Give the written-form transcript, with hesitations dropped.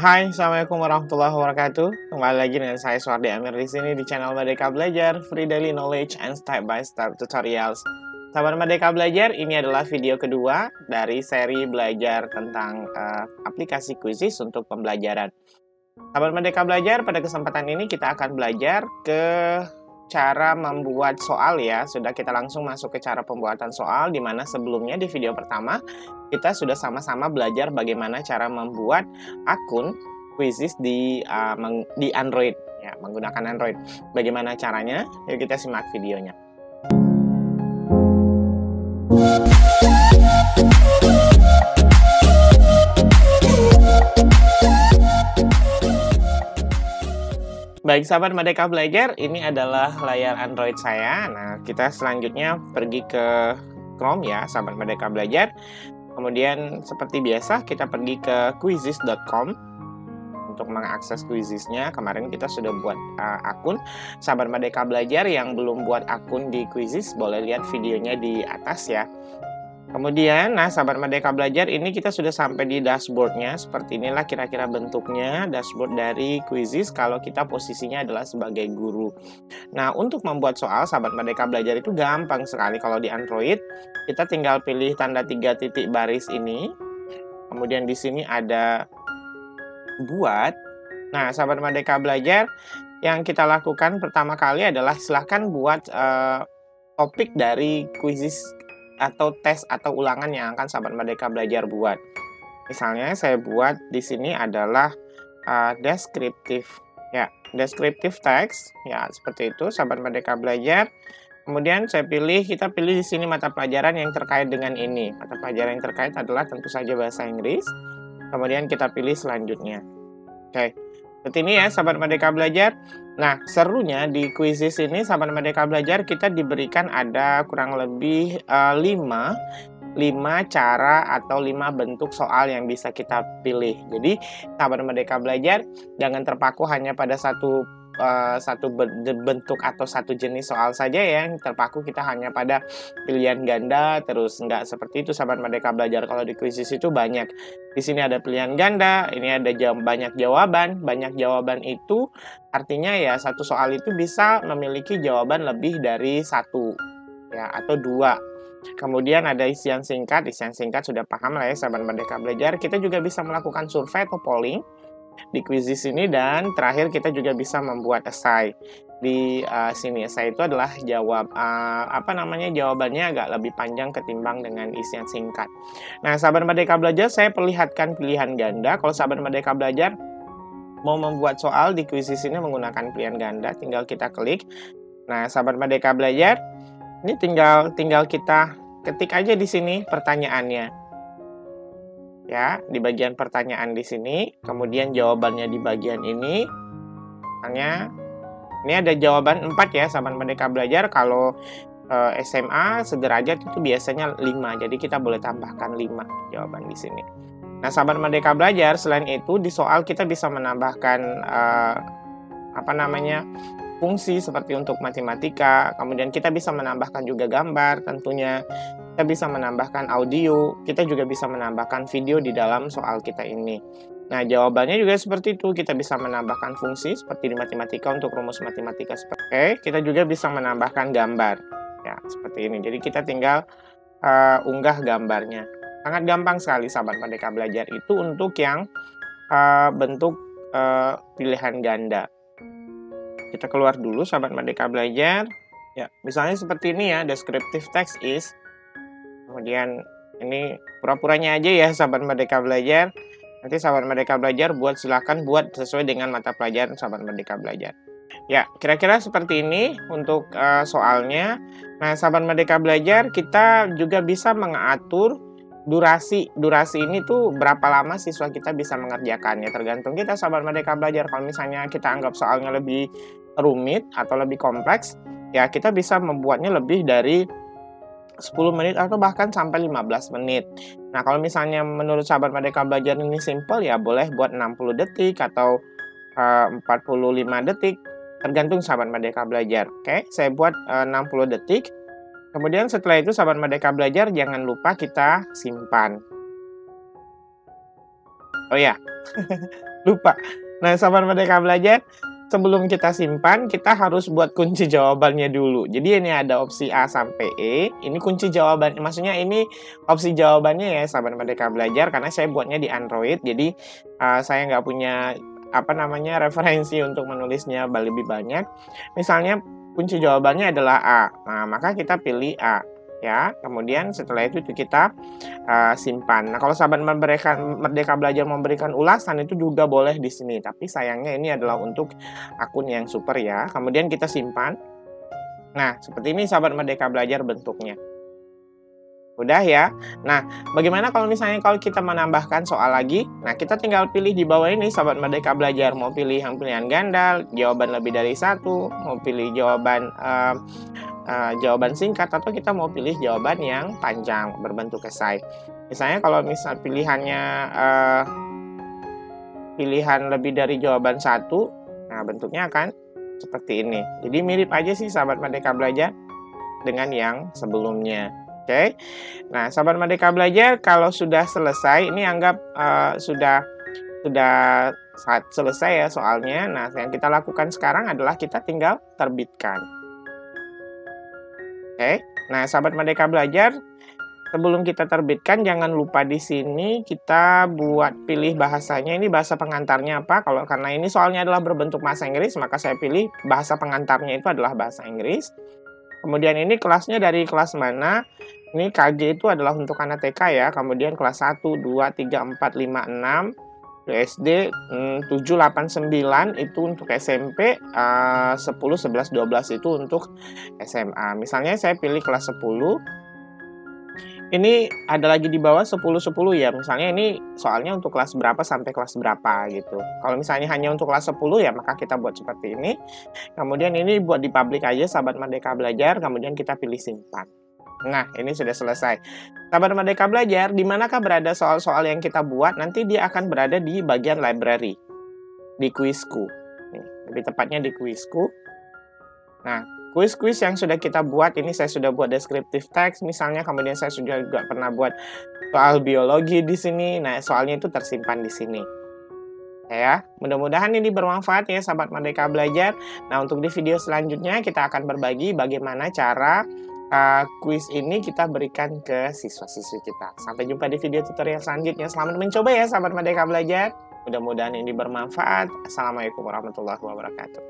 Hai, assalamualaikum warahmatullahi wabarakatuh. Kembali lagi dengan saya Suardi Amir di sini di channel Merdeka Belajar, Free Daily Knowledge and Step by Step Tutorials. Sahabat Merdeka Belajar, ini adalah video kedua dari seri belajar tentang aplikasi Quizizz untuk pembelajaran. Sahabat Merdeka Belajar, pada kesempatan ini kita akan belajar ke cara membuat soal ya. Sudah kita langsung masuk ke cara pembuatan soal, di mana sebelumnya di video pertama kita sudah sama-sama belajar bagaimana cara membuat akun Quizizz di Android ya, menggunakan Android. Bagaimana caranya? Yuk kita simak videonya. Baik sahabat Merdeka Belajar, ini adalah layar Android saya. Nah, kita selanjutnya pergi ke Chrome ya, sahabat Merdeka Belajar. Kemudian seperti biasa kita pergi ke quizizz.com untuk mengakses Quizizz-nya. Kemarin kita sudah buat akun. Sahabat Merdeka Belajar yang belum buat akun di Quizizz boleh lihat videonya di atas ya. Kemudian, nah sahabat Merdeka Belajar, ini kita sudah sampai di dashboardnya. Seperti inilah kira-kira bentuknya dashboard dari Quizizz kalau kita posisinya adalah sebagai guru. Nah, untuk membuat soal, sahabat Merdeka Belajar itu gampang sekali. Kalau di Android, kita tinggal pilih tanda 3 titik baris ini. Kemudian di sini ada buat. Nah, sahabat Merdeka Belajar, yang kita lakukan pertama kali adalah silahkan buat topik dari Quizizz atau tes atau ulangan yang akan sahabat Merdeka Belajar buat. Misalnya saya buat di sini adalah deskriptif ya, deskriptif teks ya, seperti itu sahabat Merdeka Belajar. Kemudian kita pilih di sini mata pelajaran yang terkait dengan ini. Mata pelajaran yang terkait adalah tentu saja bahasa Inggris. Kemudian kita pilih selanjutnya. Oke. Seperti ini ya sahabat Merdeka Belajar. Nah, serunya di Quizizz ini sahabat Merdeka Belajar kita diberikan ada kurang lebih 5 cara atau 5 bentuk soal yang bisa kita pilih. Jadi sahabat Merdeka Belajar jangan terpaku hanya pada satu bentuk atau satu jenis soal saja ya, yang terpaku kita hanya pada pilihan ganda terus. Enggak seperti itu sahabat Merdeka Belajar. Kalau di Quizizz itu banyak. Di sini ada pilihan ganda, ini ada banyak jawaban. Banyak jawaban itu artinya ya satu soal itu bisa memiliki jawaban lebih dari 1 ya, atau 2. Kemudian ada isian singkat sudah paham lah ya sahabat Merdeka Belajar. Kita juga bisa melakukan survei atau polling di Quizizz ini, dan terakhir kita juga bisa membuat esai di sini. Esai itu adalah jawabannya agak lebih panjang ketimbang dengan isian singkat. Nah, sahabat Merdeka Belajar, saya perlihatkan pilihan ganda. Kalau sahabat Merdeka Belajar mau membuat soal di Quizizz ini menggunakan pilihan ganda, tinggal kita klik. Nah, sahabat Merdeka Belajar, ini tinggal kita ketik aja di sini pertanyaannya. Ya, di bagian pertanyaan di sini, kemudian jawabannya di bagian ini. Misalnya, ini ada jawaban 4 ya, sahabat Merdeka Belajar. Kalau SMA sederajat itu biasanya 5, jadi kita boleh tambahkan 5 jawaban di sini. Nah, sahabat Merdeka Belajar, selain itu di soal kita bisa menambahkan fungsi seperti untuk matematika. Kemudian kita bisa menambahkan juga gambar tentunya. Kita bisa menambahkan audio, kita juga bisa menambahkan video di dalam soal kita ini. Nah, jawabannya juga seperti itu. Kita bisa menambahkan fungsi seperti di matematika untuk rumus matematika. Kita juga bisa menambahkan gambar. Ya, seperti ini. Jadi kita tinggal unggah gambarnya. Sangat gampang sekali sahabat Merdeka Belajar itu untuk yang bentuk pilihan ganda. Kita keluar dulu sahabat Merdeka Belajar. Ya, misalnya seperti ini ya, descriptive text is. Kemudian ini pura-puranya aja ya sahabat Merdeka Belajar. Nanti sahabat Merdeka Belajar silahkan buat sesuai dengan mata pelajaran sahabat Merdeka Belajar. Ya, kira-kira seperti ini untuk soalnya. Nah, sahabat Merdeka Belajar, kita juga bisa mengatur durasi. Durasi ini tuh berapa lama siswa kita bisa mengerjakannya. Tergantung kita sahabat Merdeka Belajar. Kalau misalnya kita anggap soalnya lebih rumit atau lebih kompleks, ya kita bisa membuatnya lebih dari 10 menit atau bahkan sampai 15 menit. Nah, kalau misalnya menurut sahabat Merdeka Belajar ini simple, ya boleh buat 60 detik atau 45 detik. Tergantung sahabat Merdeka Belajar. Oke, saya buat 60 detik. Kemudian setelah itu sahabat Merdeka Belajar jangan lupa kita simpan. Oh ya, lupa. Nah, sahabat Merdeka Belajar, sebelum kita simpan, kita harus buat kunci jawabannya dulu. Jadi ini ada opsi A sampai E. Ini kunci jawaban, maksudnya ini opsi jawabannya ya, sahabat Merdeka Belajar, karena saya buatnya di Android. Jadi saya nggak punya referensi untuk menulisnya lebih banyak. Misalnya kunci jawabannya adalah A. Nah, maka kita pilih A. Ya, kemudian setelah itu kita simpan. Nah, kalau sahabat Merdeka Belajar memberikan ulasan itu juga boleh di sini, tapi sayangnya ini adalah untuk akun yang super ya. Kemudian kita simpan. Nah, seperti ini sahabat Merdeka Belajar bentuknya. Udah ya. Nah, bagaimana kalau misalnya kita menambahkan soal lagi? Nah, kita tinggal pilih di bawah ini sahabat Merdeka Belajar, mau pilih yang pilihan ganda, jawaban lebih dari satu, mau pilih jawaban singkat, atau kita mau pilih jawaban yang panjang berbentuk esai. Misalnya kalau pilihannya pilihan lebih dari jawaban satu, nah bentuknya akan seperti ini. Jadi mirip aja sih sahabat Merdeka Belajar dengan yang sebelumnya. Oke. Nah, sahabat Merdeka Belajar, kalau sudah selesai, ini anggap sudah selesai ya soalnya. Nah, yang kita lakukan sekarang adalah kita tinggal terbitkan. Oke. Nah, sahabat Merdeka Belajar, sebelum kita terbitkan, jangan lupa di sini kita buat pilih bahasanya. Ini bahasa pengantarnya apa? Karena ini soalnya adalah berbentuk bahasa Inggris, maka saya pilih bahasa pengantarnya itu adalah bahasa Inggris. Kemudian ini kelasnya dari kelas mana? Ini KG itu adalah untuk anak TK ya. Kemudian kelas 1, 2, 3, 4, 5, 6. SD 7, 8, 9 itu untuk SMP, 10, 11, 12 itu untuk SMA. Misalnya saya pilih kelas 10. Ini ada lagi di bawah 10, 10 ya. Misalnya ini soalnya untuk kelas berapa sampai kelas berapa gitu. Kalau misalnya hanya untuk kelas 10 ya maka kita buat seperti ini. Kemudian ini buat di publik aja sahabat Merdeka Belajar, kemudian kita pilih simpan. Nah, ini sudah selesai. Sahabat Merdeka Belajar, di manakah berada soal-soal yang kita buat? Nanti dia akan berada di bagian library, di kuisku. Lebih tepatnya di kuisku. Nah, kuis-kuis yang sudah kita buat, ini saya sudah buat descriptive text misalnya, kemudian saya juga pernah buat soal biologi di sini. Nah, soalnya itu tersimpan di sini. Ya, mudah-mudahan ini bermanfaat ya sahabat Merdeka Belajar. Nah, untuk di video selanjutnya kita akan berbagi bagaimana cara kuis ini kita berikan ke siswa-siswi kita. Sampai jumpa di video tutorial selanjutnya. Selamat mencoba ya sahabat Merdeka Belajar. Mudah-mudahan ini bermanfaat. Assalamualaikum warahmatullahi wabarakatuh.